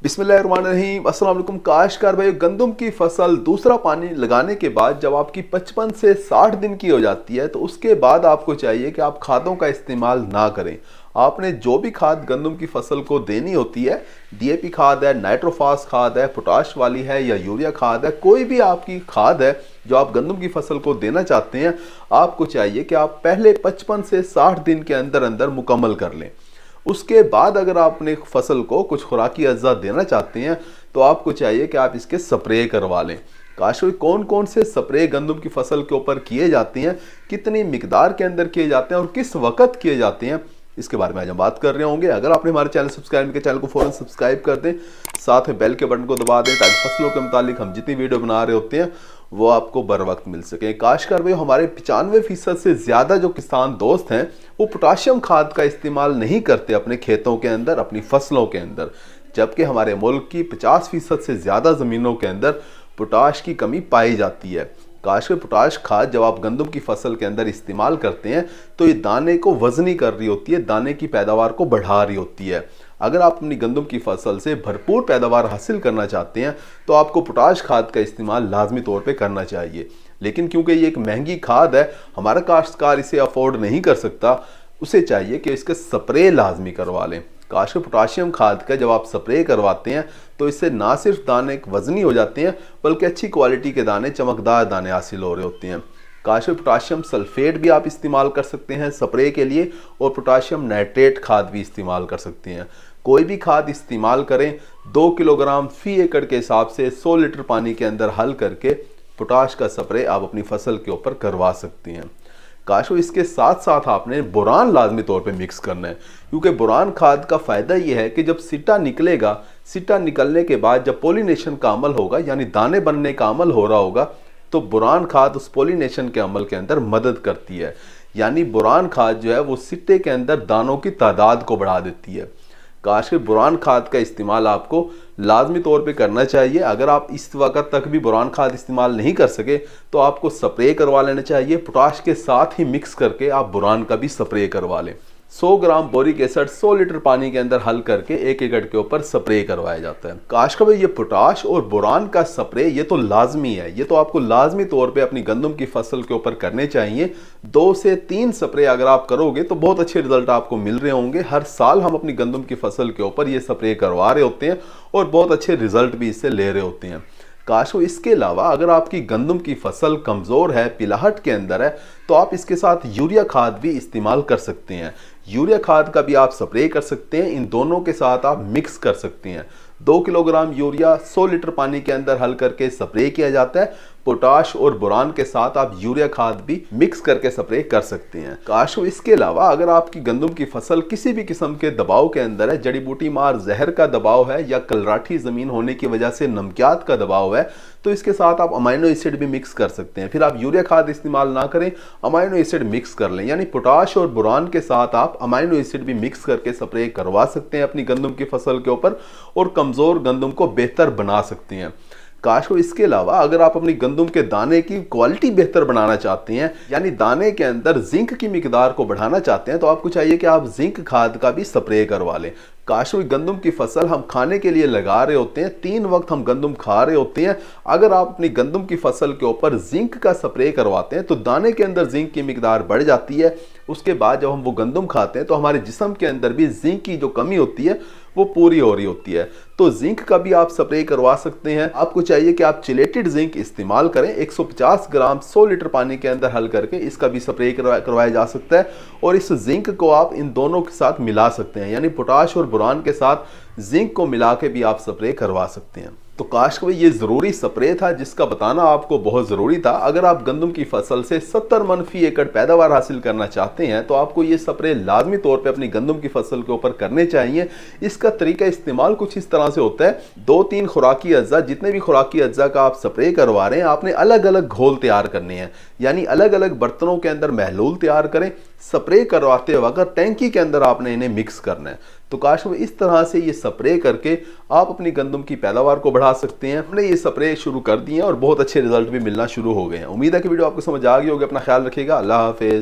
बिस्मिल्लाहिर्रहमानिर्रहीम। अस्सलाम वालेकुम काश्तकार भाई, गंदम की फसल दूसरा पानी लगाने के बाद जब आपकी 55 से 60 दिन की हो जाती है तो उसके बाद आपको चाहिए कि आप खादों का इस्तेमाल ना करें। आपने जो भी खाद गंदम की फसल को देनी होती है, डीएपी खाद है, नाइट्रोफास खाद है, पोटाश वाली है या यूरिया खाद है, कोई भी आपकी खाद है जो आप गंदम की फसल को देना चाहते हैं, आपको चाहिए कि आप पहले 55 से 60 दिन के अंदर अंदर मुकम्मल कर लें। उसके बाद अगर आप अपने फसल को कुछ खुराकी अज्जा देना चाहते हैं तो आपको चाहिए कि आप इसके स्प्रे करवा लें। काश कौन कौन से स्प्रे गंदम की फसल के ऊपर किए जाते हैं, कितनी मिकदार के अंदर किए जाते हैं और किस वक्त किए जाते हैं, इसके बारे में आज हम बात कर रहे होंगे। अगर आपने हमारे चैनल सब्सक्राइब किया, चैनल को फौरन सब्सक्राइब कर दें, साथ में बेल के बटन को दबा दें ताकि फसलों के मुतालिक हम जितनी वीडियो बना रहे होते हैं वो आपको बर वक्त मिल सके। काश्तकार भाई, हमारे 95% से ज़्यादा जो किसान दोस्त हैं वो पोटाशियम खाद का इस्तेमाल नहीं करते अपने खेतों के अंदर, अपनी फसलों के अंदर, जबकि हमारे मुल्क की 50% से ज़्यादा ज़मीनों के अंदर पोटाश की कमी पाई जाती है। काश पोटाश खाद जब आप गंदम की फसल के अंदर इस्तेमाल करते हैं तो ये दाने को वजनी कर रही होती है, दाने की पैदावार को बढ़ा रही होती है। अगर आप अपनी गंदम की फसल से भरपूर पैदावार हासिल करना चाहते हैं तो आपको पोटाश खाद का इस्तेमाल लाजमी तौर पे करना चाहिए। लेकिन क्योंकि ये एक महंगी खाद है, हमारा काश्तकार इसे अफोर्ड नहीं कर सकता, उसे चाहिए कि इसका स्प्रे लाजमी करवा लें। काश पोटाशियम खाद का जब आप स्प्रे करवाते हैं तो इससे ना सिर्फ दाने वजनी हो जाते हैं बल्कि अच्छी क्वालिटी के दाने, चमकदार दाने हासिल हो रहे होते हैं। काश पोटाशियम सल्फेट भी आप इस्तेमाल कर सकते हैं स्प्रे के लिए और पोटाशियम नाइट्रेट खाद भी इस्तेमाल कर सकते हैं। कोई भी खाद इस्तेमाल करें 2 किलोग्राम फी एकड़ के हिसाब से 100 लीटर पानी के अंदर हल करके पोटाश का स्प्रे आप अपनी फसल के ऊपर करवा सकते हैं। काशो इसके साथ साथ आपने बोरान लाजमी तौर पे मिक्स करना है, क्योंकि बोरान खाद का फ़ायदा ये है कि जब सिट्टा निकलेगा, सिट्टा निकलने के बाद जब पोलिनेशन का अमल होगा यानी दाने बनने का अमल हो रहा होगा तो बोरान खाद उस पोलिनेशन के अमल के अंदर मदद करती है। यानी बोरान खाद जो है वो सिट्टे के अंदर दानों की तादाद को बढ़ा देती है। काश के बोरान खाद का इस्तेमाल आपको लाजमी तौर पे करना चाहिए। अगर आप इस वक्त तक भी बोरान खाद इस्तेमाल नहीं कर सके तो आपको स्प्रे करवा लेना चाहिए। पोटाश के साथ ही मिक्स करके आप बोरान का भी स्प्रे करवा लें। 100 ग्राम बोरिक एसिड 100 लीटर पानी के अंदर हल करके 1 एकड़ के ऊपर स्प्रे करवाया जाता है। काश का भाई, ये पोटाश और बोरान का स्प्रे ये तो लाजमी है, ये तो आपको लाजमी तौर पे अपनी गंदम की फसल के ऊपर करने चाहिए। 2 से 3 स्प्रे अगर आप करोगे तो बहुत अच्छे रिजल्ट आपको मिल रहे होंगे। हर साल हम अपनी गंदम की फसल के ऊपर ये स्प्रे करवा रहे होते हैं और बहुत अच्छे रिजल्ट भी इससे ले रहे होते हैं। काश इसके अलावा अगर आपकी गंदम की फसल कमज़ोर है, पिलाहट के अंदर है, तो आप इसके साथ यूरिया खाद भी इस्तेमाल कर सकते हैं। यूरिया खाद का भी आप स्प्रे कर सकते हैं, इन दोनों के साथ आप मिक्स कर सकते हैं। 2 किलोग्राम यूरिया 100 लीटर पानी के अंदर हल करके स्प्रे किया जाता है। पोटाश और बोरान के साथ आप यूरिया खाद भी मिक्स करके स्प्रे कर सकते हैं। काश इसके अलावा अगर आपकी गंदम की फसल किसी भी किस्म के दबाव के अंदर है, जड़ी बूटी मार जहर का दबाव है या कलराठी ज़मीन होने की वजह से नमकियात का दबाव है, तो इसके साथ आप अमाइनो एसिड भी मिक्स कर सकते हैं। फिर आप यूरिया खाद इस्तेमाल ना करें, अमाइनो एसिड मिक्स कर लें। यानी पोटाश और बोरान के साथ आप अमाइनो एसिड भी मिक्स करके स्प्रे करवा सकते हैं अपनी गंदम की फसल के ऊपर और कमज़ोर गंदम को बेहतर बना सकते हैं। काश को इसके अलावा अगर आप अपनी गंदम के दाने की क्वालिटी बेहतर बनाना चाहते हैं, यानी दाने के अंदर जिंक की मिकदार को बढ़ाना चाहते हैं, तो आपको चाहिए कि आप जिंक खाद का भी स्प्रे करवा लें। काश गंदम की फसल हम खाने के लिए लगा रहे होते हैं, 3 वक्त हम गंदम खा रहे होते हैं। अगर आप अपनी गंदम की फसल के ऊपर जिंक का स्प्रे करवाते हैं तो दाने के अंदर जिंक की मिकदार बढ़ जाती है। उसके बाद जब हम वो गंदम खाते हैं तो हमारे जिस्म के अंदर भी जिंक की जो कमी होती है वो पूरी हो रही होती है। तो जिंक का भी आप स्प्रे करवा सकते हैं। आपको चाहिए कि आप चिलेटेड जिंक इस्तेमाल करें। 150 ग्राम 100 लीटर पानी के अंदर हल करके इसका भी स्प्रे करवाया जा सकता है और इस जिंक को आप इन दोनों के साथ मिला सकते हैं, यानी पोटाश और बोरान के साथ जिंक को मिला के भी आप स्प्रे करवा सकते हैं। तो काश भाई, ये ज़रूरी स्प्रे था जिसका बताना आपको बहुत ज़रूरी था। अगर आप गंदम की फसल से 70 मन फी एकड़ पैदावार हासिल करना चाहते हैं तो आपको ये स्प्रे लाजमी तौर पे अपनी गंदम की फसल के ऊपर करने चाहिए। इसका तरीका इस्तेमाल कुछ इस तरह से होता है, 2-3 खुराकी अज्जा, जितने भी खुराकी अज्जा का आप स्प्रे करवा रहे हैं, आपने अलग अलग घोल तैयार करने हैं, यानी अलग अलग बर्तनों के अंदर महलूल तैयार करें। स्प्रे करवाते वक्त टैंकी के अंदर आपने इन्हें मिक्स करना है। तो काश में इस तरह से ये स्प्रे करके आप अपनी गंदम की पैदावार को बढ़ा सकते हैं। हमने ये स्प्रे शुरू कर दिए हैं और बहुत अच्छे रिजल्ट भी मिलना शुरू हो गए हैं। उम्मीद है कि वीडियो आपको समझ आ गई होगी। अपना ख्याल रखिएगा। अल्लाह हाफिज़।